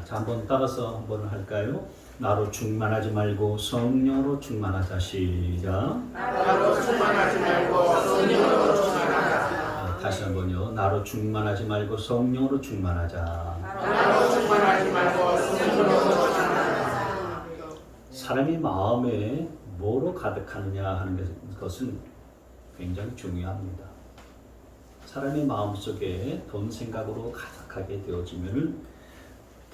자, 한번 따라서 한번 할까요? 나로 충만하지 말고 성령으로 충만하자. 시작. 나로 충만하지 말고 성령으로 충만하자. 다시 한번요. 나로 충만하지 말고 성령으로 충만하자. 나로 충만하지 말고 성령으로 충만하자. 사람이 마음에 뭐로 가득하느냐 하는 것은 굉장히 중요합니다. 사람의 마음속에 돈 생각으로 가득하게 되어지면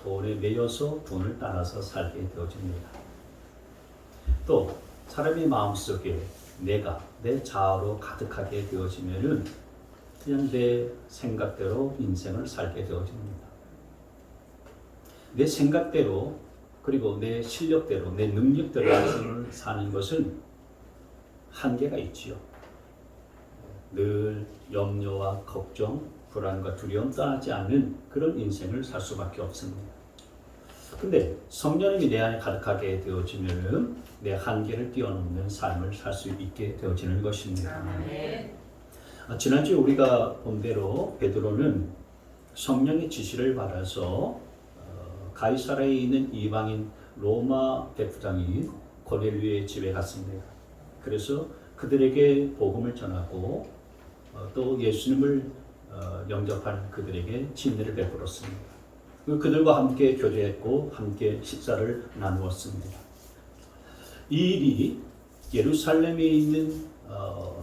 돈에 매여서 돈을 따라서 살게 되어집니다. 또 사람의 마음속에 내 자아로 가득하게 되어지면 그냥 내 생각대로 인생을 살게 되어집니다. 내 생각대로 그리고 내 실력대로 내 능력대로 인생을 사는 것은 한계가 있지요. 늘 염려와 걱정, 불안과 두려움 떠나지 않는 그런 인생을 살 수밖에 없습니다. 근데 성령님이 내 안에 가득하게 되어지면 내 한계를 뛰어넘는 삶을 살 수 있게 되어지는 것입니다. 지난주에 우리가 본 대로 베드로는 성령의 지시를 받아서 가이사라에 있는 이방인 로마 대부장인 고넬료의 집에 갔습니다. 그래서 그들에게 복음을 전하고 또 예수님을 영접한 그들에게 진리를 베풀었습니다. 그들과 함께 교제했고 함께 식사를 나누었습니다. 이 일이 예루살렘에 있는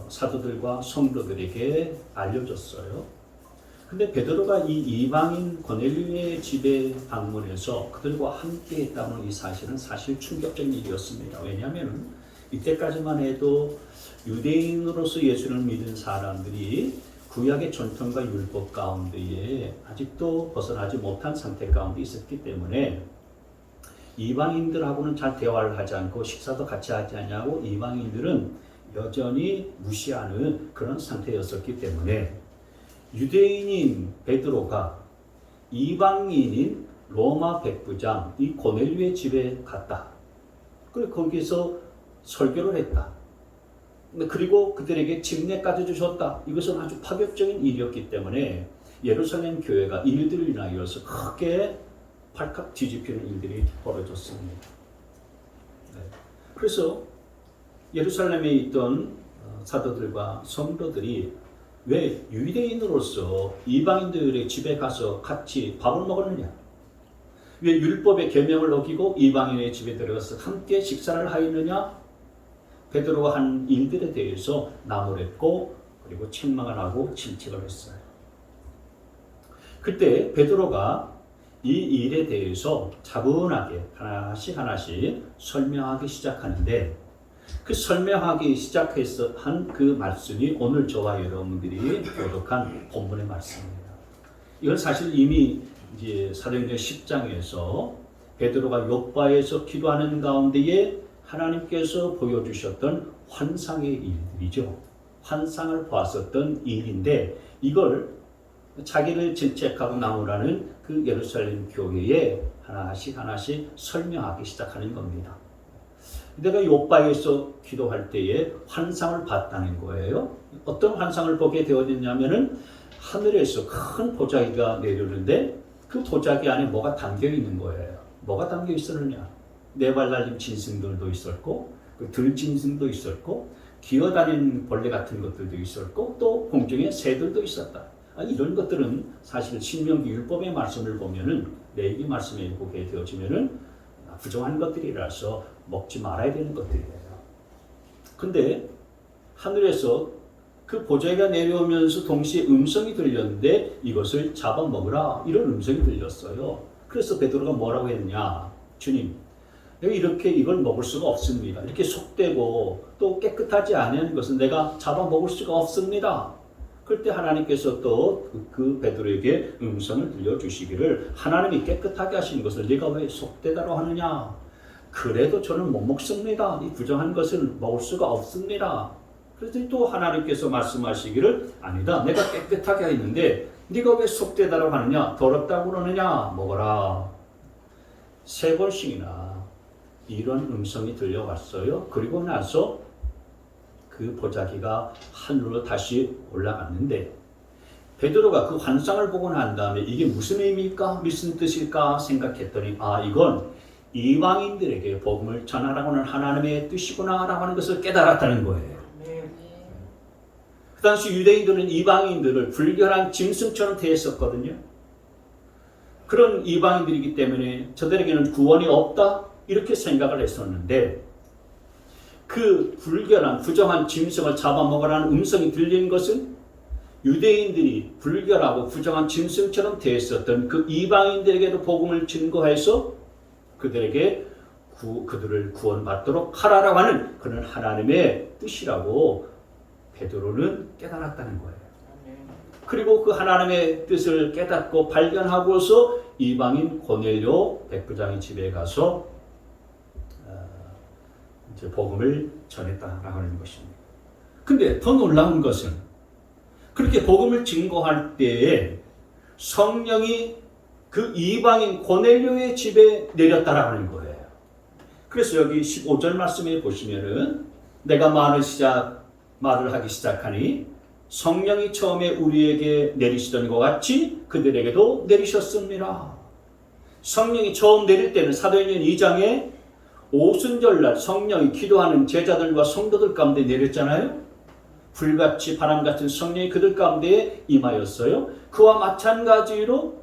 사도들과 성도들에게 알려졌어요. 근데 베드로가 이 이방인 고넬료의 집에 방문해서 그들과 함께 했다는 이 사실은 사실 충격적인 일이었습니다. 왜냐하면 이때까지만 해도 유대인으로서 예수를 믿은 사람들이 구약의 전통과 율법 가운데에 아직도 벗어나지 못한 상태 가운데 있었기 때문에 이방인들하고는 잘 대화를 하지 않고 식사도 같이 하지 않냐고 이방인들은 여전히 무시하는 그런 상태였었기 때문에 유대인인 베드로가 이방인인 로마 백부장 이 고넬료의 집에 갔다. 그리고 거기서 설교를 했다. 그리고 그들에게 침례까지 주셨다. 이것은 아주 파격적인 일이었기 때문에 예루살렘 교회가 이들을 인하여서 크게 발칵 뒤집히는 일들이 벌어졌습니다. 그래서 예루살렘에 있던 사도들과 성도들이 왜 유대인으로서 이방인들의 집에 가서 같이 밥을 먹었느냐? 왜 율법의 계명을 어기고 이방인의 집에 들어가서 함께 식사를 하였느냐? 베드로가 한 일들에 대해서 나무랬고 그리고 책망을 하고 질책을 했어요. 그때 베드로가 이 일에 대해서 차분하게 하나씩 설명하기 시작하는데 그 설명하기 시작해서 한 그 말씀이 오늘 저와 여러분들이 교독한 본문의 말씀입니다. 이건 사실 이미 이제 사도행전 10장에서 베드로가 욥바에서 기도하는 가운데에 하나님께서 보여주셨던 환상의 일들이죠. 환상을 보았었던 일인데 이걸 자기를 질책하고 나무라는 그 예루살렘 교회에 하나씩 설명하기 시작하는 겁니다. 내가 욥바에서 기도할 때에 환상을 봤다는 거예요. 어떤 환상을 보게 되어졌냐면은 하늘에서 큰 보자기가 내렸는데 그 보자기 안에 뭐가 담겨 있는 거예요. 뭐가 담겨 있었느냐? 네 발 달린 짐승들도 있었고 그 들짐승도 있었고 기어다니는 벌레 같은 것들도 있었고 또 공중에 새들도 있었다. 이런 것들은 사실 신명기 율법의 말씀을 보면은 레위기 말씀에 보게 되어지면은 부정한 것들이라서 먹지 말아야 되는 것들이에요. 근데 하늘에서 그 보자기가 내려오면서 동시에 음성이 들렸는데 이것을 잡아먹으라 이런 음성이 들렸어요. 그래서 베드로가 뭐라고 했냐? 주님, 내가 이렇게 이걸 먹을 수가 없습니다. 이렇게 속되고 또 깨끗하지 않은 것은 내가 잡아먹을 수가 없습니다. 그때 하나님께서 또 그 베드로에게 음성을 들려주시기를 하나님이 깨끗하게 하신 것을 네가 왜 속되다고 하느냐? 그래도 저는 못 먹습니다. 이 부정한 것을 먹을 수가 없습니다. 그래서 또 하나님께서 말씀하시기를 아니다. 내가 깨끗하게 했는데 네가 왜 속되다고 하느냐? 더럽다고 그러느냐? 먹어라. 3번씩이나 이런 음성이 들려왔어요. 그리고 나서 그 보자기가 하늘로 다시 올라갔는데 베드로가 그 환상을 보고 난 다음에 이게 무슨 의미일까? 무슨 뜻일까? 생각했더니 이건 이방인들에게 복음을 전하라고는 하나님의 뜻이구나라고 하는 것을 깨달았다는 거예요. 그 당시 유대인들은 이방인들을 불결한 짐승처럼 대했었거든요. 그런 이방인들이기 때문에 저들에게는 구원이 없다 이렇게 생각을 했었는데 그 불결한 부정한 짐승을 잡아먹으라는 음성이 들린 것은 유대인들이 불결하고 부정한 짐승처럼 대했었던 그 이방인들에게도 복음을 증거해서 그들에게 그들을 구원받도록 하라라고 하는 그런 하나님의 뜻이라고 베드로는 깨달았다는 거예요. 그리고 그 하나님의 뜻을 깨닫고 발견하고서 이방인 고넬료 백부장의 집에 가서 이제 복음을 전했다라고 하는 것입니다. 근데 더 놀라운 것은 그렇게 복음을 증거할 때에 성령이 그 이방인 고넬료의 집에 내렸다라고 하는 거예요. 그래서 여기 15절 말씀에 보시면은 내가 말을 하기 시작하니 성령이 처음에 우리에게 내리시던 것 같이 그들에게도 내리셨습니다. 성령이 처음 내릴 때는 사도행전 2장에 오순절날 성령이 기도하는 제자들과 성도들 가운데 내렸잖아요. 불같이 바람같은 성령이 그들 가운데 임하였어요. 그와 마찬가지로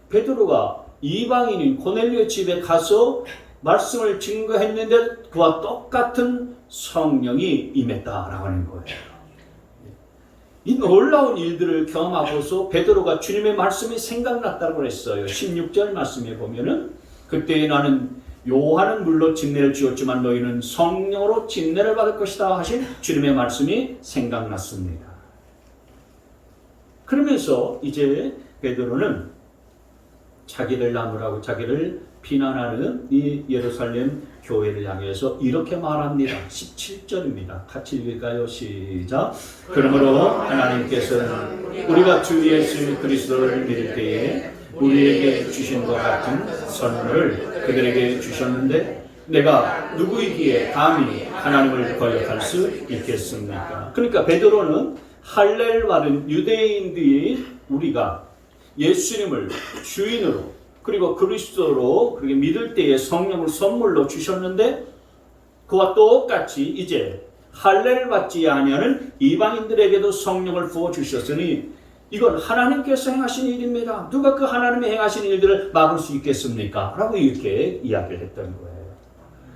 베드로가 이방인인 고넬료의 집에 가서 말씀을 증거했는데 그와 똑같은 성령이 임했다라고 하는 거예요. 이 놀라운 일들을 경험하고서 베드로가 주님의 말씀이 생각났다고 했어요. 16절 말씀에 보면은 그때 나는 요한은 물로 진례를 주었지만 너희는 성령으로 진례를 받을 것이다 하신 주님의 말씀이 생각났습니다. 그러면서 이제 베드로는 자기를 나무라고 자기를 비난하는 이 예루살렘 교회를 향해서 이렇게 말합니다. 17절입니다. 같이 읽을까요? 시작. 그러므로 하나님께서는 우리가 주 예수 그리스도를 믿을 때에 우리에게 주신 것 같은 선물을 그들에게 주셨는데 내가 누구이기에 감히 하나님을 거역할 수 있겠습니까? 그러니까 베드로는 할례를 받은 유대인들이 우리가 예수님을 주인으로 그리고 그리스도로 그렇게 믿을 때에 성령을 선물로 주셨는데 그와 똑같이 이제 할례를 받지 아니하는 이방인들에게도 성령을 부어 주셨으니 이건 하나님께서 행하신 일입니다. 누가 그 하나님의 행하신 일들을 막을 수 있겠습니까? 라고 이렇게 이야기를 했던 거예요.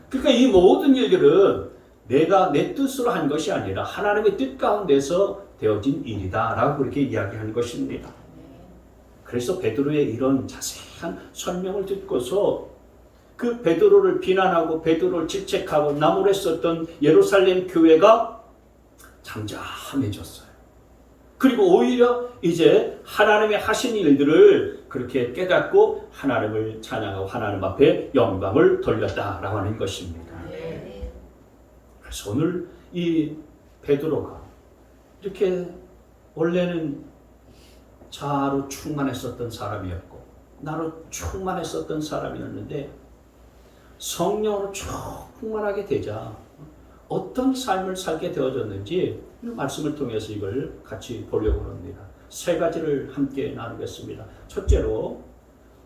그러니까 이 모든 일들은 내가 내 뜻으로 한 것이 아니라 하나님의 뜻 가운데서 되어진 일이다 라고 그렇게 이야기하는 것입니다. 그래서 베드로의 이런 자세한 설명을 듣고서 그 베드로를 비난하고 베드로를 질책하고 나무랬었던 예루살렘 교회가 잠잠해졌어요. 그리고 오히려 이제 하나님의 하신 일들을 그렇게 깨닫고 하나님을 찬양하고 하나님 앞에 영광을 돌렸다라고 하는 것입니다. 그래서 오늘 이 베드로가 이렇게 원래는 자아로 충만했었던 사람이었고 나로 충만했었던 사람이었는데 성령으로 충만하게 되자 어떤 삶을 살게 되어졌는지 말씀을 통해서 이걸 같이 보려고 합니다. 세 가지를 함께 나누겠습니다. 첫째로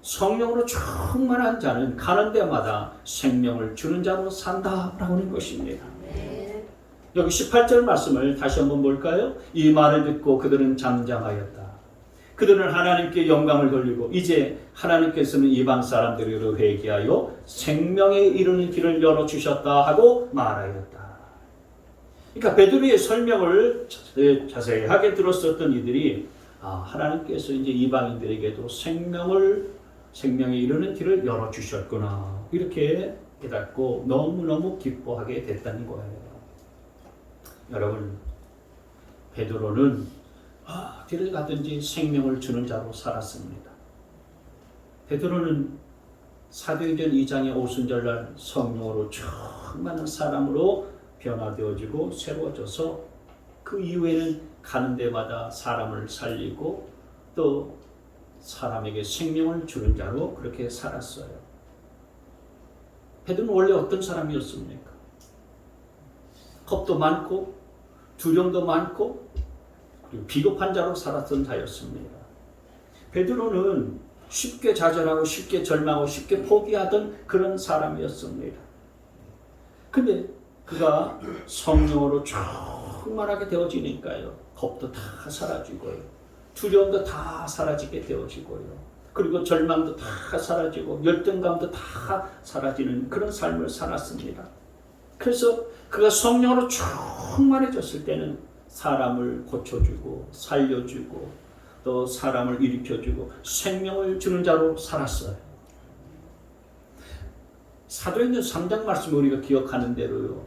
성령으로 충만한 자는 가는 데마다 생명을 주는 자로 산다라고 하는 것입니다. 여기 18절 말씀을 다시 한번 볼까요? 이 말을 듣고 그들은 잠잠하였다. 그들은 하나님께 영광을 돌리고 이제 하나님께서는 이방 사람들을 회개하여 생명에 이르는 길을 열어주셨다 하고 말하였다. 그러니까 베드로의 설명을 자세하게 들었었던 이들이 하나님께서 이제 이방인들에게도 생명에 이르는 길을 열어주셨구나 이렇게 깨닫고 너무너무 기뻐하게 됐다는 거예요. 여러분 베드로는 어디를 가든지 생명을 주는 자로 살았습니다. 베드로는 사도행전 2장의 오순절날 성령으로 충만한 사람으로 변화되어지고 새로워져서 그 이후에는 가는 데마다 사람을 살리고 또 사람에게 생명을 주는 자로 그렇게 살았어요. 베드로는 원래 어떤 사람이었습니까? 겁도 많고 두려움도 많고 그리고 비겁한 자로 살았던 자였습니다. 베드로는 쉽게 좌절하고 쉽게 절망하고 쉽게 포기하던 그런 사람이었습니다. 근데 그가 성령으로 충만하게 되어지니까요, 겁도 다 사라지고요, 두려움도 다 사라지게 되어지고요, 그리고 절망도 다 사라지고 열등감도 다 사라지는 그런 삶을 살았습니다. 그래서 그가 성령으로 충만해졌을 때는 사람을 고쳐주고 살려주고 또 사람을 일으켜주고 생명을 주는 자로 살았어요. 사도행전 3장 말씀 우리가 기억하는 대로요,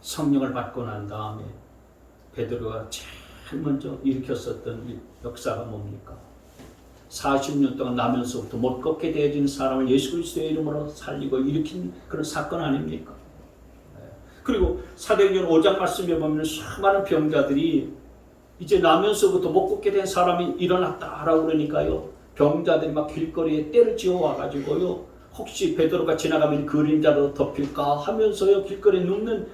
성령을 받고 난 다음에 베드로가 제일 먼저 일으켰었던 역사가 뭡니까? 40년 동안 나면서부터 못 걷게 되어진 사람을 예수 그리스도의 이름으로 살리고 일으킨 그런 사건 아닙니까? 그리고 사도행전 5장 말씀에 보면 수많은 병자들이 이제 나면서부터 못 걷게 된 사람이 일어났다라고 그러니까요, 병자들이 막 길거리에 떼를 지어 와가지고요, 혹시 베드로가 지나가면 그림자로 덮일까 하면서요, 길거리에 눕는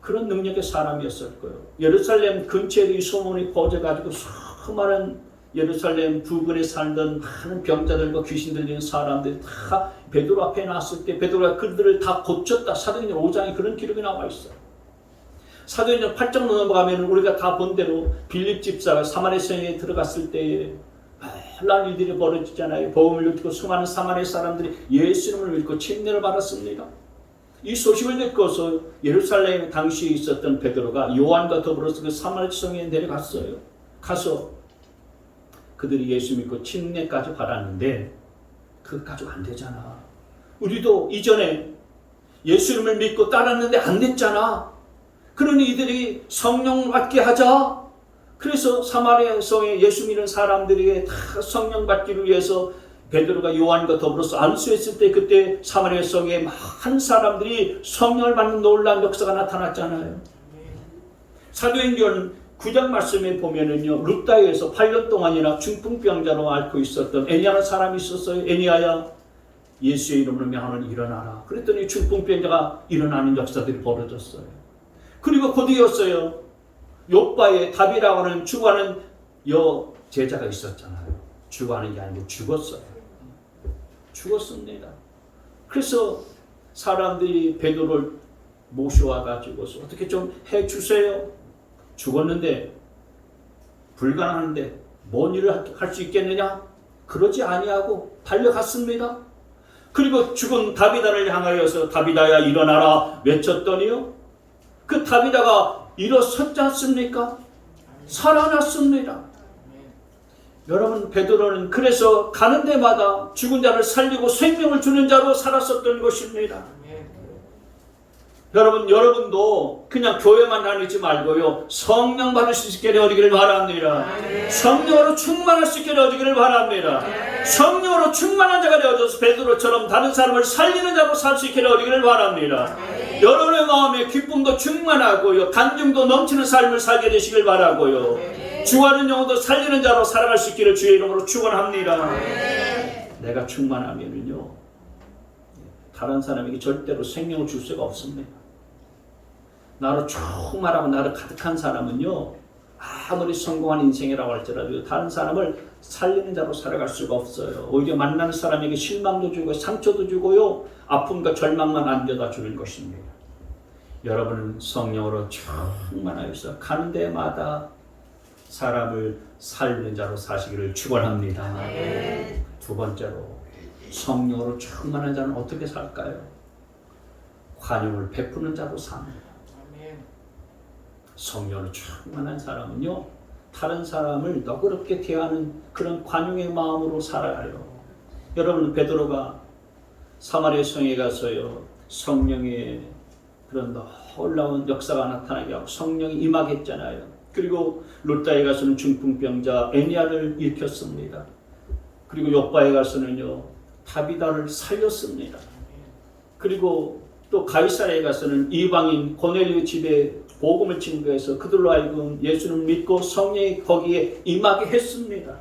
그런 능력의 사람이었을 거예요. 예루살렘 근처에 이 소문이 퍼져가지고 수많은 예루살렘 부근에 살던 많은 병자들과 귀신 들리는 사람들이 다 베드로 앞에 나왔을 때 베드로가 그들을 다 고쳤다. 사도행전 5장에 그런 기록이 나와 있어요. 사도행전 8장 넘어가면 우리가 다 본 대로 빌립 집사가 사마리아 성에 들어갔을 때에 놀라운 일들이 벌어지잖아요. 복음을 듣고 수많은 사마리아 사람들이 예수 이름을 믿고 침례를 받았습니다. 이 소식을 듣고서 예루살렘 당시에 있었던 베드로가 요한과 더불어서 그 사마리아 성에 내려갔어요. 가서 그들이 예수 믿고 침례까지 받았는데 그것까지 안 되잖아. 우리도 이전에 예수 이름을 믿고 따랐는데 안 됐잖아. 그러니 이들이 성령 받게 하자. 그래서 사마리아 성에 예수 믿는 사람들에게 다 성령 받기를 위해서 베드로가 요한과 더불어서 안수했을 때 그때 사마리아 성에 많은 사람들이 성령을 받는 놀라운 역사가 나타났잖아요. 사도행전 9장 말씀에 보면은요, 루다에서 8년 동안이나 중풍병자로 앓고 있었던 애니아라는 사람이 있었어요. 애니아야, 예수의 이름으로 명하노니 일어나라. 그랬더니 중풍병자가 일어나는 역사들이 벌어졌어요. 그리고 곧이었어요, 요바에 답이라고 하는 죽어가는 제자가 있었잖아요. 죽어가는 게 아니고 죽었어요. 죽었습니다. 그래서 사람들이 베드로를 모셔와가지고서 어떻게 좀 해주세요. 죽었는데 불가능한데 뭔 일을 할 수 있겠느냐? 그러지 아니하고 달려갔습니다. 그리고 죽은 다비다를 향하여서 다비다야 일어나라 외쳤더니요, 그 다비다가 일어섰지 않습니까? 살아났습니다. 여러분, 베드로는 그래서 가는 데마다 죽은 자를 살리고 생명을 주는 자로 살았었던 것입니다. 여러분도 그냥 교회만 다니지 말고요, 성령 받을 수 있게 되어지기를 바랍니다. 성령으로 충만할 수 있게 되어지기를 바랍니다. 성령으로 충만한 자가 되어져서 베드로처럼 다른 사람을 살리는 자로 살 수 있게 되어지기를 바랍니다. 여러분의 마음에 기쁨도 충만하고요, 간증도 넘치는 삶을 살게 되시길 바라고요, 주하는 영혼도 살리는 자로 살아갈 수 있기를 주의 이름으로 축원합니다. 내가 충만하면은요, 다른 사람에게 절대로 생명을 줄 수가 없습니다. 나로 충만하고 나로 가득한 사람은요, 아무리 성공한 인생이라고 할지라도 다른 사람을 살리는 자로 살아갈 수가 없어요. 오히려 만나는 사람에게 실망도 주고 상처도 주고요, 아픔과 절망만 안겨다 주는 것입니다. 여러분은 성령으로 충만하여서 가는 데마다 사람을 살리는 자로 사시기를 축원합니다. 두 번째로, 성령으로 충만한 자는 어떻게 살까요? 관용을 베푸는 자로 삽니다. 성령으로 충만한 사람은요, 다른 사람을 너그럽게 대하는 그런 관용의 마음으로 살아가요. 여러분, 베드로가 사마리아 성에 가서요, 성령의 그런 놀라운 역사가 나타나게 하고 성령이 임하게 했잖아요. 그리고 루다에 가서는 중풍병자 애니아를 일으켰습니다. 그리고 요바에 가서는요, 다비다를 살렸습니다. 그리고 또 가이사랴에 가서는 이방인 고넬료 집에 복음을 증거해서 그들로 하여금 예수를 믿고 성령이 거기에 임하게 했습니다.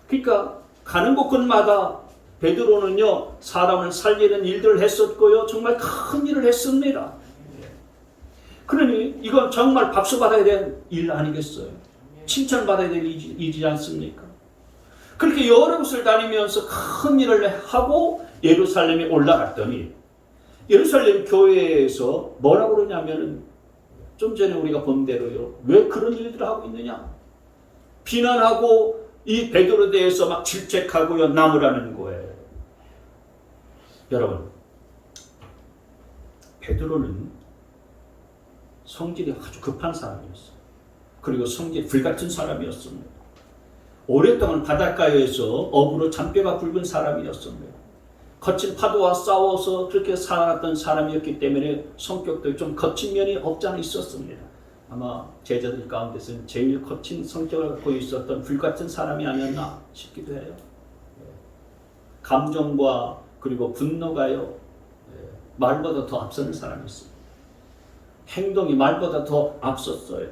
그러니까 가는 곳곳마다 베드로는요, 사람을 살리는 일들을 했었고요, 정말 큰 일을 했습니다. 그러니 이건 정말 박수 받아야 될 일 아니겠어요? 칭찬받아야 될 일이지 않습니까? 그렇게 여러 곳을 다니면서 큰 일을 하고 예루살렘에 올라갔더니 예루살렘 교회에서 뭐라고 그러냐면은 좀 전에 우리가 본 대로요. 왜 그런 일들을 하고 있느냐? 비난하고 이 베드로에 대해서 막 질책하고요. 나무라는 거예요. 여러분, 베드로는 성질이 아주 급한 사람이었어요. 그리고 성질이 불같은 사람이었습니다. 오랫동안 바닷가에서 어부로 잔뼈가 굵은 사람이었습니다. 거친 파도와 싸워서 그렇게 살아갔던 사람이었기 때문에 성격도 좀 거친 면이 없지 않아 있었습니다. 아마 제자들 가운데서는 제일 거친 성격을 갖고 있었던 불같은 사람이 아니었나 싶기도 해요. 감정과 그리고 분노가요, 말보다 더 앞서는 사람이 있어요. 행동이 말보다 더 앞섰어요.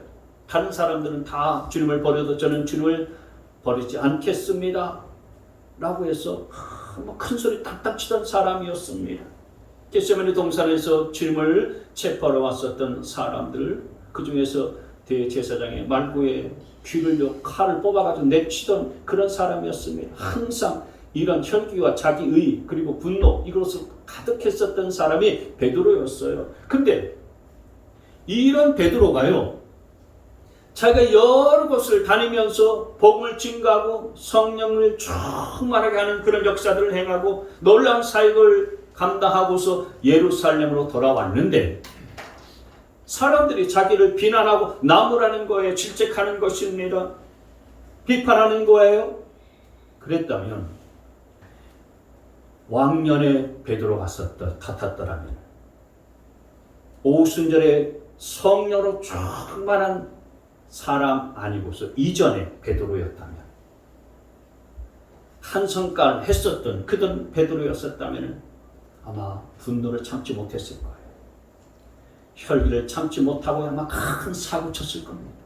다른 사람들은 다 주님을 버려도 저는 주님을 버리지 않겠습니다 라고 해서 큰 소리 딱딱 치던 사람이었습니다. 겟세마네 동산에서 주님을 체포하러 왔었던 사람들, 그 중에서 대제사장의 말구에 귀를 칼을 뽑아가지고 내치던 그런 사람이었습니다. 항상 이런 혈기와 자기의 그리고 분노 이것으로 가득했었던 사람이 베드로였어요. 근데 이런 베드로가요, 자기가 여러 곳을 다니면서 복음을 증거하고 성령을 충만하게 하는 그런 역사들을 행하고 놀라운 사역을 감당하고서 예루살렘으로 돌아왔는데 사람들이 자기를 비난하고 나무라는 거예요. 질책하는 것입니다. 비판하는 거예요. 그랬다면 왕년에 베드로 같았더라면 오순절에 성령으로 충만한 사람 아니고서 이전에 베드로였다면, 한 성깔 했었던 그던 베드로였었다면 아마 분노를 참지 못했을 거예요. 혈기를 참지 못하고 아마 큰 사고 쳤을 겁니다.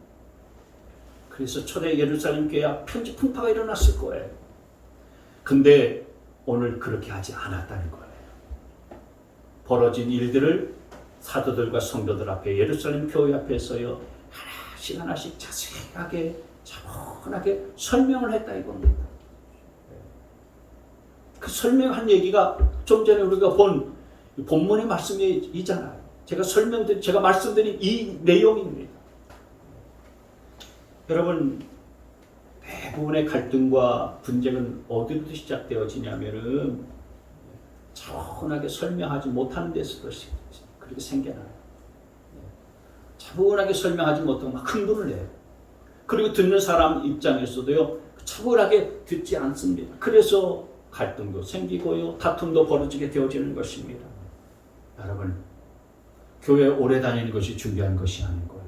그래서 초대 예루살렘 교회 앞 편지 풍파가 일어났을 거예요. 근데 오늘 그렇게 하지 않았다는 거예요. 벌어진 일들을 사도들과 성도들 앞에 예루살렘 교회 앞에서요 하나씩 자세하게 차분하게 설명을 했다 이겁니다. 그 설명한 얘기가 좀 전에 우리가 본 본문의 말씀이잖아요. 제가 말씀드린 이 내용입니다. 여러분, 대부분의 갈등과 분쟁은 어디부터 시작되어지냐면은 차분하게 설명하지 못하는 데서도 그렇게 생겨나요. 차분하게 설명하지 못하고 막 흥분을 해요. 그리고 듣는 사람 입장에서도요, 차분하게 듣지 않습니다. 그래서 갈등도 생기고요, 다툼도 벌어지게 되어지는 것입니다. 여러분, 교회 오래 다니는 것이 중요한 것이 아닌 거예요.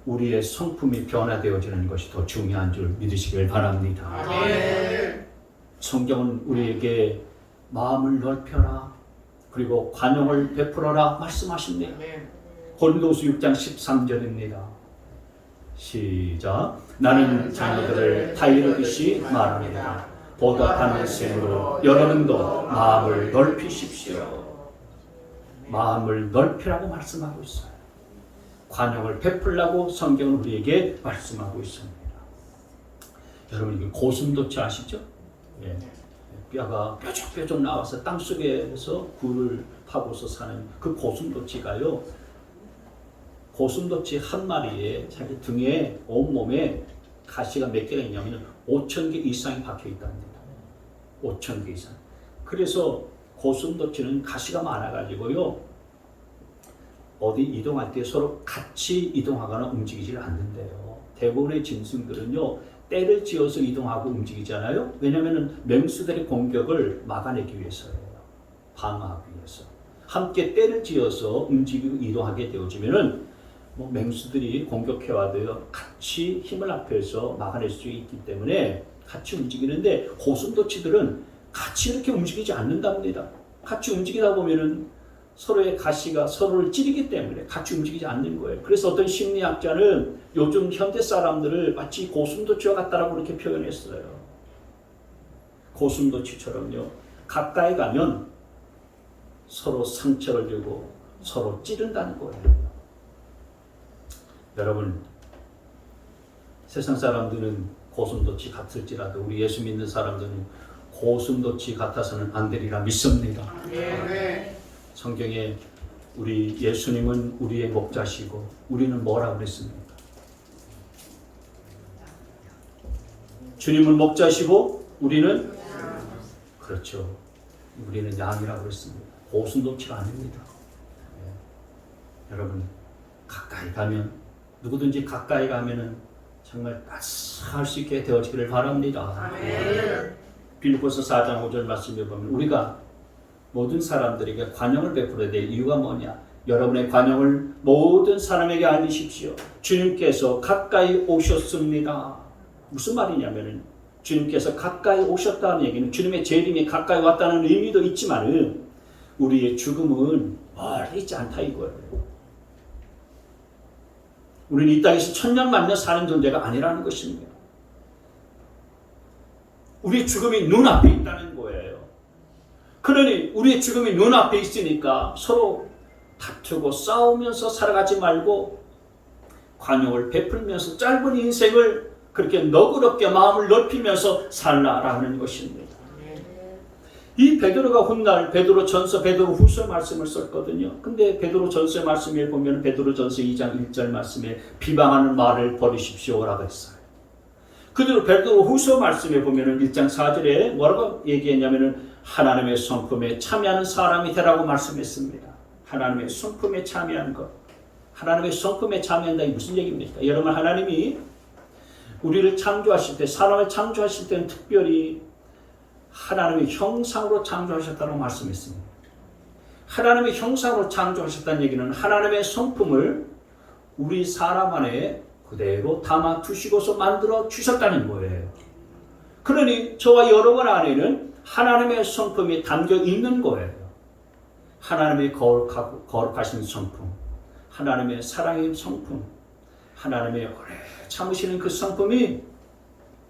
우리의 성품이 변화되어지는 것이 더 중요한 줄 믿으시길 바랍니다. 아멘. 성경은 우리에게 마음을 넓혀라, 그리고 관용을 베풀어라 말씀하십니다. 고린도후서 6장 13절입니다. 시작. 나는 자녀들을 타이르듯이 말합니다. 보답하는 셈으로 여러분도 마음을 넓히십시오. 마음을 넓히라고 말씀하고 있어요. 관용을 베풀라고 성경은 우리에게 말씀하고 있습니다. 여러분, 이게 고슴도치 아시죠? 예. 뼈가 뾰족뾰족 나와서 땅속에서 굴을 파고서 사는 그 고슴도치가요, 고슴도치 한 마리에 자기 등에 온몸에 가시가 몇 개가 있냐면 5,000개 이상이 박혀 있답니다. 5,000개 이상. 그래서 고슴도치는 가시가 많아가지고요, 어디 이동할 때 서로 같이 이동하거나 움직이질 않는데요. 대부분의 짐승들은요, 때를 지어서 이동하고 움직이잖아요. 왜냐하면 맹수들의 공격을 막아내기 위해서예요. 방어하기 위해서. 함께 때를 지어서 움직이고 이동하게 되어지면은 맹수들이 공격해와도요, 같이 힘을 합해서 막아낼 수 있기 때문에 같이 움직이는데, 고슴도치들은 같이 이렇게 움직이지 않는답니다. 같이 움직이다 보면은 서로의 가시가 서로를 찌르기 때문에 같이 움직이지 않는 거예요. 그래서 어떤 심리학자는 요즘 현대 사람들을 마치 고슴도치와 같다라고 그렇게 표현했어요. 고슴도치처럼요, 가까이 가면 서로 상처를 주고 서로 찌른다는 거예요. 여러분, 세상 사람들은 고슴도치 같을지라도 우리 예수 믿는 사람들은 고슴도치 같아서는 안 되리라 믿습니다. 성경에 우리 예수님은 우리의 목자시고 우리는 뭐라고 그랬습니까? 주님은 목자시고 우리는 그렇죠. 우리는 양이라고 그랬습니다. 고슴도치가 아닙니다. 여러분 가까이 가면 누구든지 가까이 가면은 정말 따스할 수 있게 되어지기를 바랍니다. 빌립보서 4장 5절 말씀에 보면 우리가 모든 사람들에게 관용을 베풀어야 될 이유가 뭐냐? 여러분의 관용을 모든 사람에게 알리십시오. 주님께서 가까이 오셨습니다. 무슨 말이냐면은 주님께서 가까이 오셨다는 얘기는 주님의 재림이 가까이 왔다는 의미도 있지만 우리의 죽음은 멀리 있지 않다 이거예요. 우리는 이 땅에서 천년 만년 사는 존재가 아니라는 것입니다. 우리의 죽음이 눈앞에 있다는 거예요. 그러니 우리의 죽음이 눈앞에 있으니까 서로 다투고 싸우면서 살아가지 말고 관용을 베풀면서 짧은 인생을 그렇게 너그럽게 마음을 넓히면서 살라라는 것입니다. 이 베드로가 훗날 베드로전서 베드로후서 말씀을 썼거든요. 근데 베드로전서의 말씀에 보면 베드로전서 2장 1절 말씀에 비방하는 말을 버리십시오라고 했어요. 그대로 베드로후서 말씀에 보면 1장 4절에 뭐라고 얘기했냐면은 하나님의 성품에 참여하는 사람이 되라고 말씀했습니다. 하나님의 성품에 참여하는 것. 하나님의 성품에 참여한다 이 무슨 얘기입니까? 여러분 하나님이 우리를 창조하실 때 사람을 창조하실 때는 특별히 하나님의 형상으로 창조하셨다고 말씀했습니다. 하나님의 형상으로 창조하셨다는 얘기는 하나님의 성품을 우리 사람 안에 그대로 담아 두시고서 만들어 주셨다는 거예요. 그러니 저와 여러분 안에는 하나님의 성품이 담겨 있는 거예요. 하나님의 거룩하신 성품, 하나님의 사랑의 성품, 하나님의 오래 참으시는 그 성품이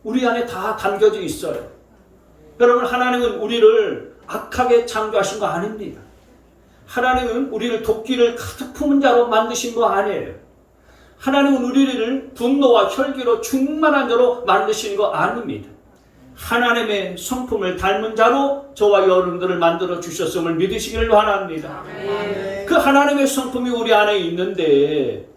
우리 안에 다 담겨져 있어요. 여러분 하나님은 우리를 악하게 창조하신 거 아닙니다. 하나님은 우리를 도끼를 가득 품은 자로 만드신 거 아니에요. 하나님은 우리를 분노와 혈기로 충만한 자로 만드신 거 아닙니다. 하나님의 성품을 닮은 자로 저와 여러분들을 만들어 주셨음을 믿으시기를 바랍니다. 그 하나님의 성품이 우리 안에 있는데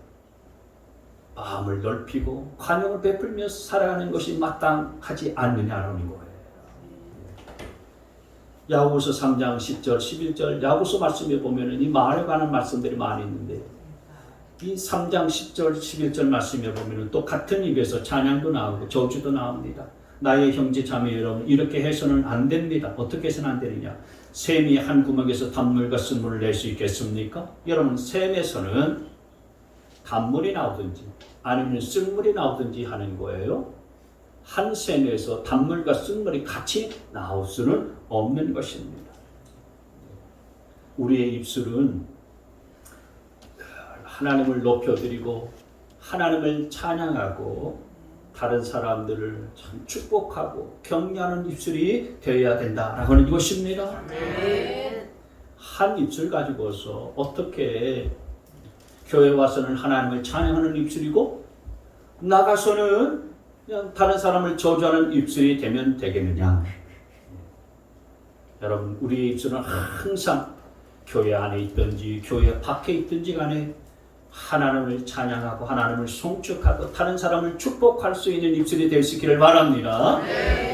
마음을 넓히고 관용을 베풀면서 살아가는 것이 마땅하지 않느냐라는 거예요. 야고보서 3장 10절 11절 야고보서 말씀에 보면 이 마을에 관한 말씀들이 많이 있는데 이 3장 10절 11절 말씀에 보면 또 같은 입에서 찬양도 나오고 저주도 나옵니다. 나의 형제 자매 여러분 이렇게 해서는 안 됩니다. 어떻게 해서는 안 되느냐? 샘이 한 구멍에서 단물과 쓴물을 낼 수 있겠습니까? 여러분 샘에서는 단물이 나오든지 아니면 쓴물이 나오든지 하는 거예요. 한 샘에서 단물과 쓴물이 같이 나올 수는 없는 것입니다. 우리의 입술은 하나님을 높여드리고 하나님을 찬양하고 다른 사람들을 참 축복하고 격려하는 입술이 되어야 된다라고 하는 것입니다. 한 입술 가지고서 어떻게 교회 와서는 하나님을 찬양하는 입술이고 나가서는 그냥 다른 사람을 저주하는 입술이 되면 되겠느냐? 여러분 우리의 입술은 항상 교회 안에 있든지 교회 밖에 있든지 간에 하나님을 찬양하고 하나님을 송축하고 다른 사람을 축복할 수 있는 입술이 될 수 있기를 바랍니다.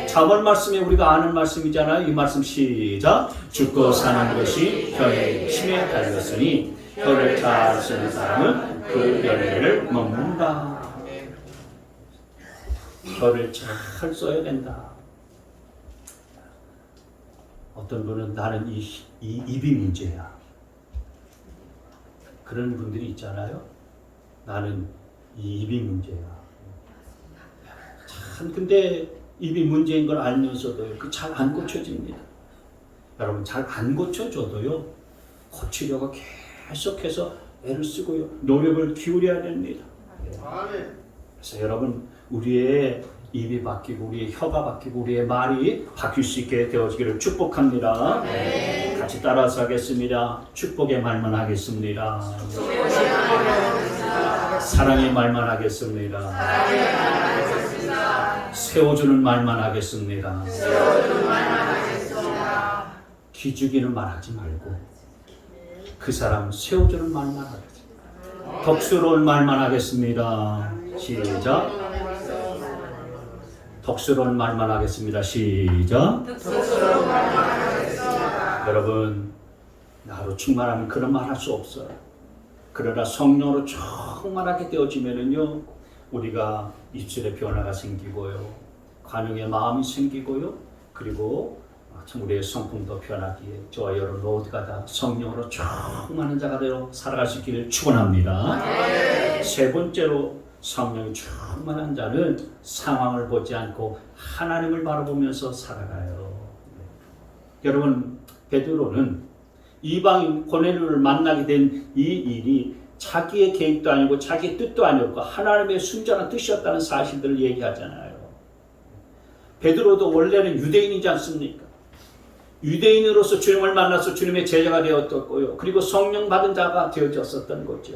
잠언 말씀에 우리가 아는 말씀이잖아요. 이 말씀 시작. 죽고 사는 것이 혀의 힘에 달렸으니 혀를 잘 쓰는 사람은 그 열매를 먹는다. 혀를 잘 써야 된다. 어떤 분은 나는 이 입이 문제야. 그런 분들이 있잖아요. 나는 이 입이 문제야. 참 근데 입이 문제인 걸 알면서도 그 잘 안 고쳐집니다. 여러분 잘 안 고쳐져도요. 고치려고 계속해서 애를 쓰고요. 노력을 기울여야 됩니다. 그래서 여러분 우리의 입이 바뀌고 우리의 혀가 바뀌고 우리의 말이 바뀔 수 있게 되어지기를 축복합니다. 같이 따라서 하겠습니다. 축복의 말만 하겠습니다. 사랑의 말만 하겠습니다. 세워주는 말만 하겠습니다. 기죽이는 말 하지 말고 그 사람 세워주는 말만 하겠습니다. 덕스러운 말만 하겠습니다. 시작. 덕스러운 말만 하겠습니다. 시작. 여러분, 나로 충만하면 그런 말 할 수 없어요. 그러나 성령으로 충만하게 되어지면은요, 우리가 입술에 변화가 생기고요, 관용의 마음이 생기고요, 그리고 참 우리의 성품도 변하기에 저와 여러분 모두가 다 성령으로 충만한 자가 되어 살아갈 수 있기를 축원합니다. 세 번째로 성령이 충만한 자는 상황을 보지 않고 하나님을 바라보면서 살아가요. 여러분, 베드로는 이방인 고넬료를 만나게 된 이 일이 자기의 계획도 아니고 자기의 뜻도 아니었고 하나님의 순전한 뜻이었다는 사실들을 얘기하잖아요. 베드로도 원래는 유대인이지 않습니까? 유대인으로서 주님을 만나서 주님의 제자가 되었었고요. 그리고 성령 받은 자가 되어졌었던 거죠.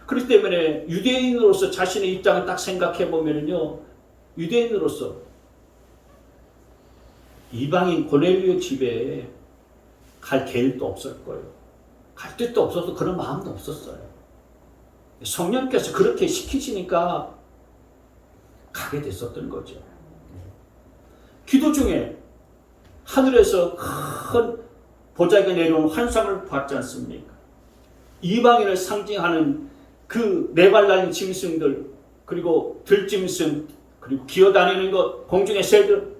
그렇기 때문에 유대인으로서 자신의 입장을 딱 생각해 보면요, 유대인으로서 이방인 고넬료 집에 갈 계획도 없을 거예요. 갈 뜻도 없어서 그런 마음도 없었어요. 성령께서 그렇게 시키시니까 가게 됐었던 거죠. 기도 중에 하늘에서 큰 보자기가 내려온 환상을 봤지 않습니까? 이방인을 상징하는 그 네발 달린 짐승들, 그리고 들짐승, 그리고 기어다니는 것, 공중의 새들,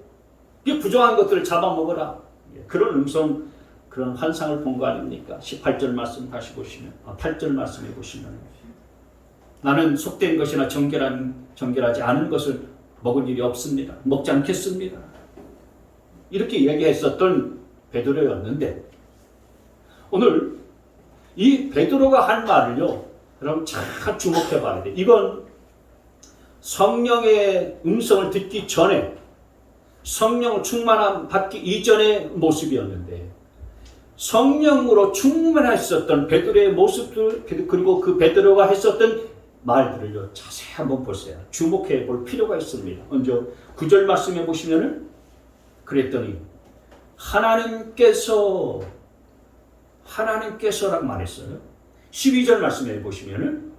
이 부정한 것들을 잡아먹어라. 그런 음성, 그런 환상을 본 거 아닙니까? 18절 말씀 다시 보시면, 8절 말씀해 보시면, 나는 속된 것이나 정결하지 않은 것을 먹을 일이 없습니다. 먹지 않겠습니다. 이렇게 얘기했었던 베드로였는데, 오늘 이 베드로가 한 말을요, 여러분 잘 주목해 봐야 돼. 이건 성령의 음성을 듣기 전에, 성령 충만함 받기 이전의 모습이었는데, 성령으로 충만했었던 베드로의 모습들, 그리고 그 베드로가 했었던 말들을요, 자세히 한번 보세요. 주목해 볼 필요가 있습니다. 먼저 9절 말씀해 보시면은, 그랬더니 하나님께서라고 말했어요. 12절 말씀해 보시면은,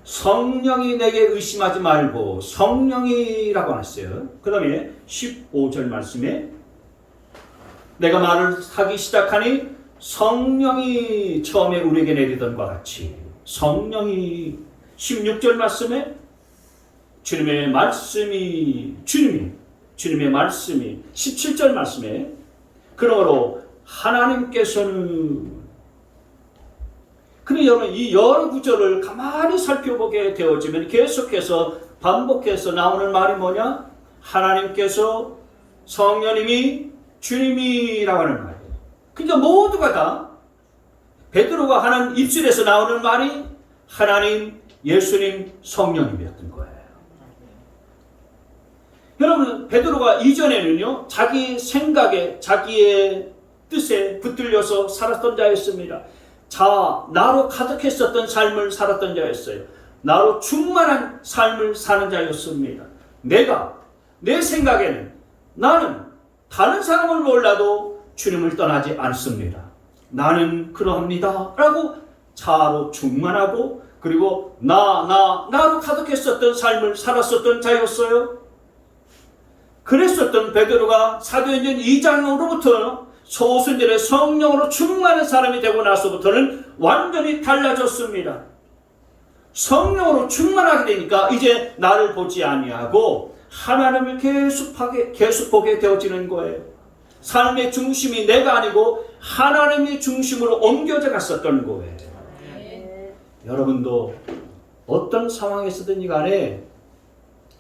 성령이 내게 의심하지 말고 성령이라고 했어요. 그 다음에 15절 말씀에, 내가 말을 하기 시작하니 성령이 처음에 우리에게 내리던 것 같이, 성령이, 16절 말씀에 주님의 말씀이, 17절 말씀에, 그러므로 하나님께서는, 그러니 여러분 이 여러 구절을 가만히 살펴보게 되어지면 계속해서 반복해서 나오는 말이 뭐냐? 하나님께서, 성령님이, 주님이라고 하는 말이에요. 그러니까 모두가 다 베드로가 하는 입술에서 나오는 말이 하나님, 예수님, 성령님이었던 거예요. 여러분, 베드로가 이전에는요, 자기 생각에, 자기의 뜻에 붙들려서 살았던 자였습니다. 나로 가득했었던 삶을 살았던 자였어요. 나로 충만한 삶을 사는 자였습니다. 내 생각에는 나는 다른 사람을 몰라도 주님을 떠나지 않습니다. 나는 그러합니다. 라고 자아로 충만하고, 그리고 나로 가득했었던 삶을 살았었던 자였어요. 그랬었던 베드로가 사도행전 2장으로부터 소순절에 성령으로 충만한 사람이 되고 나서부터는 완전히 달라졌습니다. 성령으로 충만하게 되니까 이제 나를 보지 아니하고 하나님을 계속 보게 되어지는 거예요. 삶의 중심이 내가 아니고 하나님의 중심으로 옮겨져 갔었던 거예요. 여러분도 어떤 상황에서든지 간에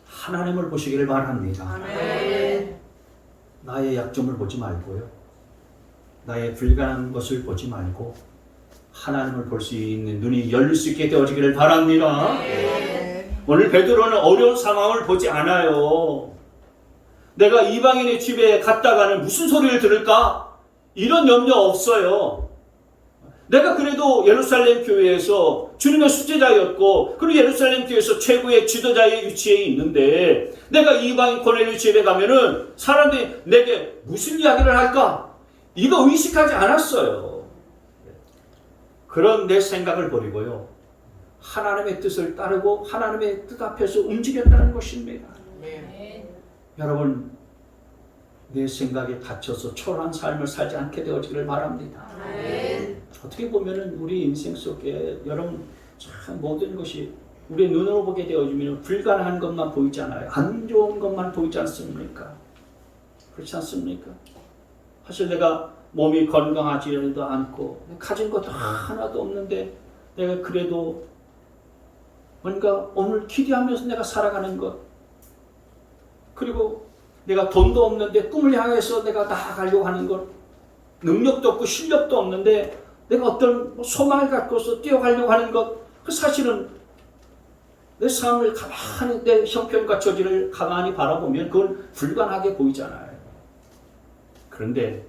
하나님을 보시기를 바랍니다. 나의 약점을 보지 말고요, 나의 불가능한 것을 보지 말고 하나님을 볼 수 있는 눈이 열릴 수 있게 되어지기를 바랍니다. 오늘 베드로는 어려운 상황을 보지 않아요. 내가 이방인의 집에 갔다가는 무슨 소리를 들을까? 이런 염려 없어요. 내가 그래도 예루살렘 교회에서 주님의 수제자였고 그리고 예루살렘 교회에서 최고의 지도자의 위치에 있는데 내가 이방인 고넬료 집에 가면은 사람들이 내게 무슨 이야기를 할까? 이거 의식하지 않았어요. 그런 내 생각을 버리고요. 하나님의 뜻을 따르고 하나님의 뜻 앞에서 움직였다는 것입니다. 여러분, 내 생각에 갇혀서 초라한 삶을 살지 않게 되어지기를 바랍니다. 어떻게 보면은 우리 인생 속에 여러분 참 모든 것이 우리 눈으로 보게 되어지면 불가능한 것만 보이잖아요. 안 좋은 것만 보이지 않습니까? 그렇지 않습니까? 사실 내가 몸이 건강하지도 않고 가진 것도 하나도 없는데 내가 그래도 뭔가 오늘 기대하면서 내가 살아가는 것, 그리고 내가 돈도 없는데 꿈을 향해서 내가 나아가려고 하는 것, 능력도 없고 실력도 없는데 내가 어떤 소망을 갖고서 뛰어가려고 하는 것, 그 사실은 내 삶을 가만히 내 형편과 처지를 가만히 바라보면 그건 불가능하게 보이잖아요. 그런데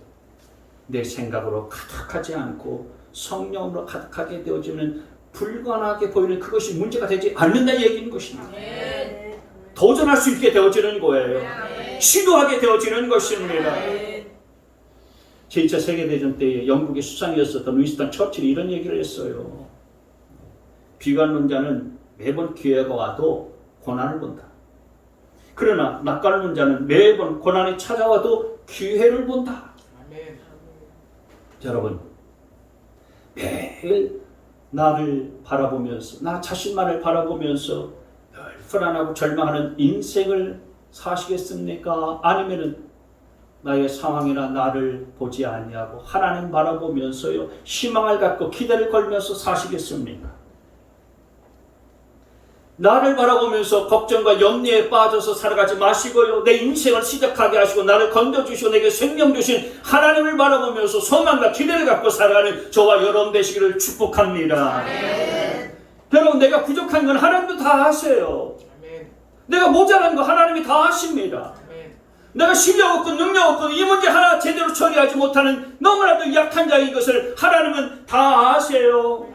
내 생각으로 가득하지 않고 성령으로 가득하게 되어지면 불가능하게 보이는 그것이 문제가 되지 않는다 얘기인 것입니다. 도전할 수 있게 되어지는 거예요. 시도하게 되어지는 것입니다. 제2차 세계대전 때에 영국의 수상이었었던 윈스턴 처칠이 이런 얘기를 했어요. 비관론자는 매번 기회가 와도 고난을 본다. 그러나 낙관론자는 매번 고난이 찾아와도 기회를 본다. 여러분, 매일 나를 바라보면서 나 자신만을 바라보면서 불안하고 절망하는 인생을 사시겠습니까? 아니면은 나의 상황이나 나를 보지 아니하고 하나님 바라보면서요 희망을 갖고 기대를 걸면서 사시겠습니까? 나를 바라보면서 걱정과 염려에 빠져서 살아가지 마시고요. 내 인생을 시작하게 하시고 나를 건져주시고 내게 생명 주신 하나님을 바라보면서 소망과 기대를 갖고 살아가는 저와 여러분 되시기를 축복합니다. 여러분, 내가 부족한 건 하나님도 다 아세요. 내가 모자란 거 하나님이 다 아십니다. 내가 실력 없고 능력 없고 이 문제 하나 제대로 처리하지 못하는 너무나도 약한 자인 것을 하나님은 다 아세요.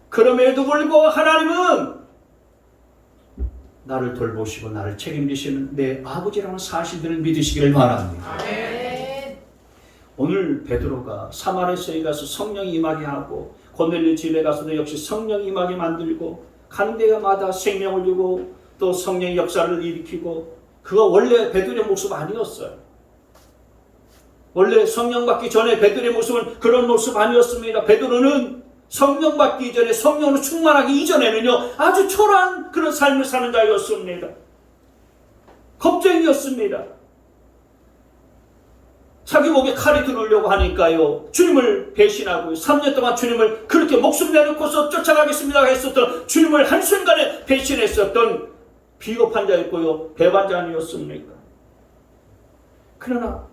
그럼에도 불구하고 하나님은 나를 돌보시고 나를 책임지시는 내 아버지라는 사실들을 믿으시기를 바랍니다. 오늘 베드로가 사마리아에 가서 성령이 임하게 하고 고넬료 집에 가서도 역시 성령이 임하게 만들고 가는 데마다 생명을 주고 또 성령의 역사를 일으키고, 그거 원래 베드로의 모습 아니었어요. 원래 성령 받기 전에 베드로의 모습은 그런 모습 아니었습니다. 베드로는 성령 받기 이전에 성령으로 충만하기 이전에는요 아주 초라한 그런 삶을 사는 자였습니다. 겁쟁이였습니다. 자기 목에 칼이 들어오려고 하니까요 주님을 배신하고 3년 동안 주님을 그렇게 목숨 내놓고서 쫓아가겠습니다 했었던 주님을 한순간에 배신했었던 비겁한 자였고요 배반자 아니었습니까? 그러나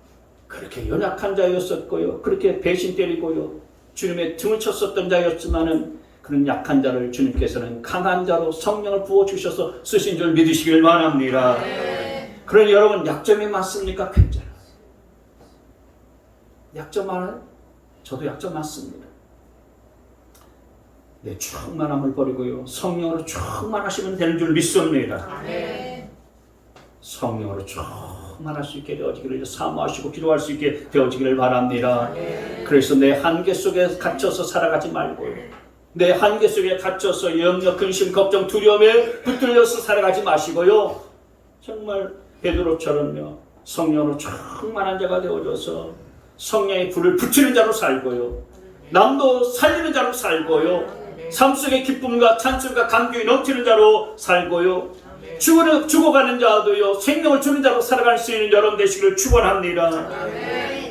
그렇게 연약한 자였었고요 그렇게 배신 때리고요 주님의 등을 쳤었던 자였지만은 그런 약한 자를 주님께서는 강한 자로 성령을 부어주셔서 쓰신 줄 믿으시길 바랍니다. 그러니 여러분, 약점이 많습니까? 괜찮아요. 약점 많아요? 저도 약점 많습니다. 내 충만함을 버리고요 성령으로 충만하시면 되는 줄 믿습니다. 성령으로 충만할 수 있게 되어지기를 사모하시고 기도할 수 있게 되어지기를 바랍니다. 그래서 내 한계 속에 갇혀서 살아가지 말고요 내 한계 속에 갇혀서 염려, 근심, 걱정, 두려움에 붙들려서 살아가지 마시고요 정말 베드로처럼요 성령으로 충만한 자가 되어져서 성령의 불을 붙이는 자로 살고요 남도 살리는 자로 살고요 삶 속의 기쁨과 찬송과 감격이 넘치는 자로 살고요 죽어가는 자도요 생명을 주는 자로 살아갈 수 있는 여러분 되시기를 축원합니다.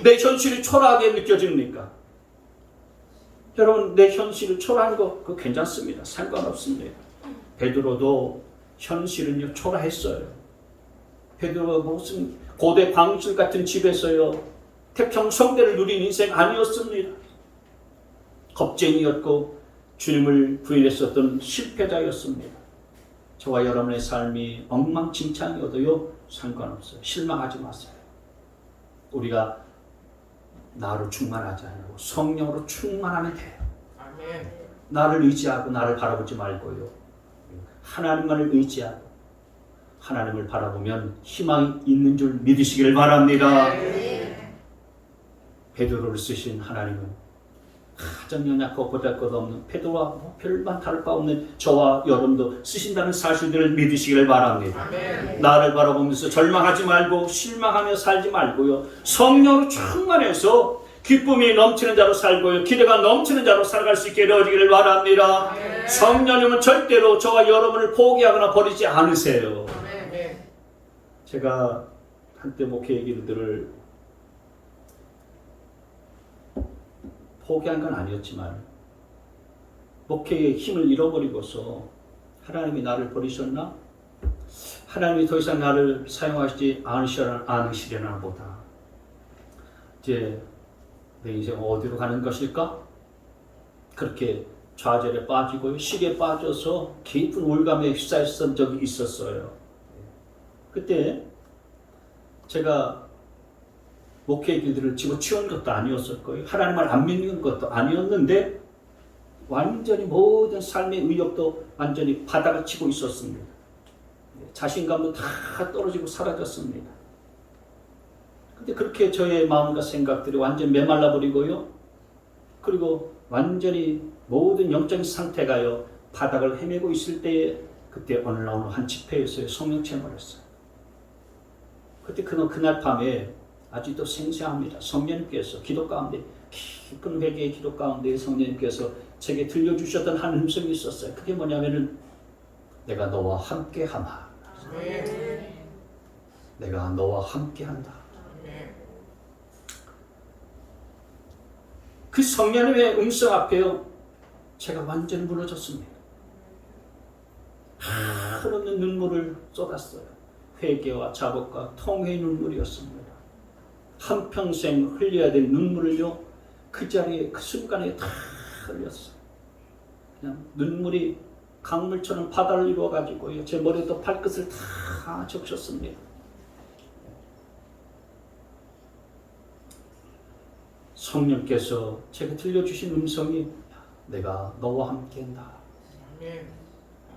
내 현실이 초라하게 느껴집니까? 여러분, 내 현실이 초라한 거 그거 괜찮습니다. 상관없습니다. 베드로도 현실은요 초라했어요. 베드로가 무슨 고대 광실 같은 집에서요 태평 성대를 누린 인생 아니었습니다. 겁쟁이였고 주님을 부인했었던 실패자였습니다. 저와 여러분의 삶이 엉망진창이어도요 상관없어요. 실망하지 마세요. 우리가 나로 충만하지 않고 성령으로 충만하면 돼요. 아멘. 나를 의지하고 나를 바라보지 말고요. 하나님만을 의지하고 하나님을 바라보면 희망이 있는 줄 믿으시기를 바랍니다. 베드로를 쓰신 하나님은 가장 연약하고 보잘것없는 베드로와 별반 다를 바 없는 저와 여러분도 쓰신다는 사실들을 믿으시기를 바랍니다. 아멘. 나를 바라보면서 절망하지 말고 실망하며 살지 말고요. 성령으로 충만해서 기쁨이 넘치는 자로 살고요. 기대가 넘치는 자로 살아갈 수 있게 되어지기를 바랍니다. 성령님은 절대로 저와 여러분을 포기하거나 버리지 않으세요. 아멘. 제가 한때 목회 길들을 포기한 건 아니었지만 목회의 힘을 잃어버리고서 하나님이 나를 버리셨나? 하나님이 더 이상 나를 사용하시지 않으시려나 보다. 이제 내 인생은 어디로 가는 것일까? 그렇게 좌절에 빠지고 시기에 빠져서 깊은 우울감에 휩싸였던 적이 있었어요. 그때 제가 목회의 길들을 집어치운 것도 아니었을 거예요. 하나님을 안 믿는 것도 아니었는데 완전히 모든 삶의 의욕도 완전히 바닥을 치고 있었습니다. 자신감도 다 떨어지고 사라졌습니다. 근데 그렇게 저의 마음과 생각들이 완전히 메말라 버리고요. 그리고 완전히 모든 영적인 상태가요 바닥을 헤매고 있을 때에 그때 어느 날 한 집회에서 성령 체험을 했어요. 그때 그날 밤에 아직도 생생합니다. 성령님께서 기도 가운데 깊은 회개의 기도 가운데 성령님께서 제게 들려주셨던 한 음성이 있었어요. 그게 뭐냐면은 내가 너와 함께하마. 내가 너와 함께한다. 그 성령님의 음성 앞에요 제가 완전히 무너졌습니다. 한없는 눈물을 쏟았어요. 회개와 자복과 통회의 눈물이었습니다. 한평생 흘려야 될 눈물을요 그 자리에 그 순간에 다 흘렸어요. 그냥 눈물이 강물처럼 바다를 이루어가지고요 제 머리도 발끝을 다 적셨습니다. 성령께서 제가 들려주신 음성이 내가 너와 함께한다.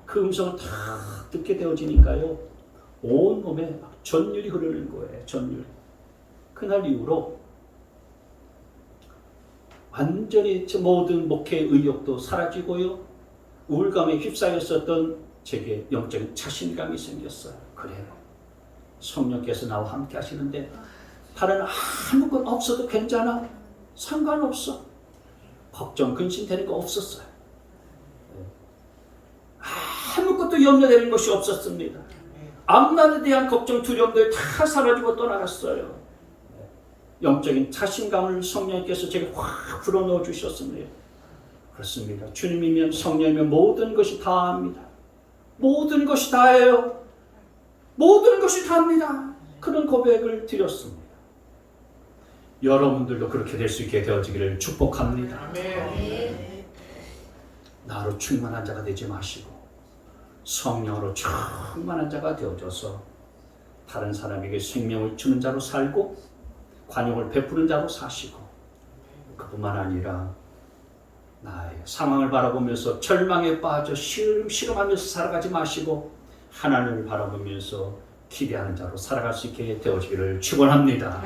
그 음성을 다 듣게 되어지니까요 온 몸에 전율이 흐르는 거예요. 전율. 그날 이후로 완전히 제 모든 목회의 의욕도 사라지고요 우울감에 휩싸였었던 제게 영적인 자신감이 생겼어요. 그래요. 성령께서 나와 함께 하시는데 다른 아무것도 없어도 괜찮아. 상관없어. 걱정, 근심되는 거 없었어요. 아무것도 염려되는 것이 없었습니다. 앞날에 대한 걱정, 두려움들 다 사라지고 떠나갔어요. 영적인 자신감을 성령께서 제게 확 불어넣어 주셨습니다. 그렇습니다. 주님이면 성령이면 모든 것이 다합니다. 모든 것이 다예요. 모든 것이 다합니다. 그런 고백을 드렸습니다. 여러분들도 그렇게 될 수 있게 되어지기를 축복합니다. 아멘. 나로 충만한 자가 되지 마시고 성령으로 충만한 자가 되어져서 다른 사람에게 생명을 주는 자로 살고 관용을 베푸는 자로 사시고 그뿐만 아니라 나의 상황을 바라보면서 절망에 빠져 시름시름하면서 살아가지 마시고 하나님을 바라보면서 기대하는 자로 살아갈 수 있게 되어지기를 축원합니다.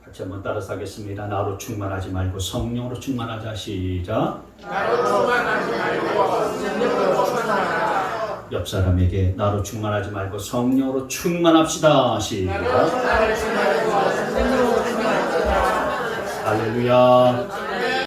같이 한번 따라서 하겠습니다. 나로 충만하지 말고 성령으로 충만하자. 시작. 나로 충만하지 말고 성령으로 충만하라. 옆 사람에게 나로 충만하지 말고 성령으로 충만합시다. 시작. 나로 충만하지 말고 성령으로 충만하라. 할렐루야.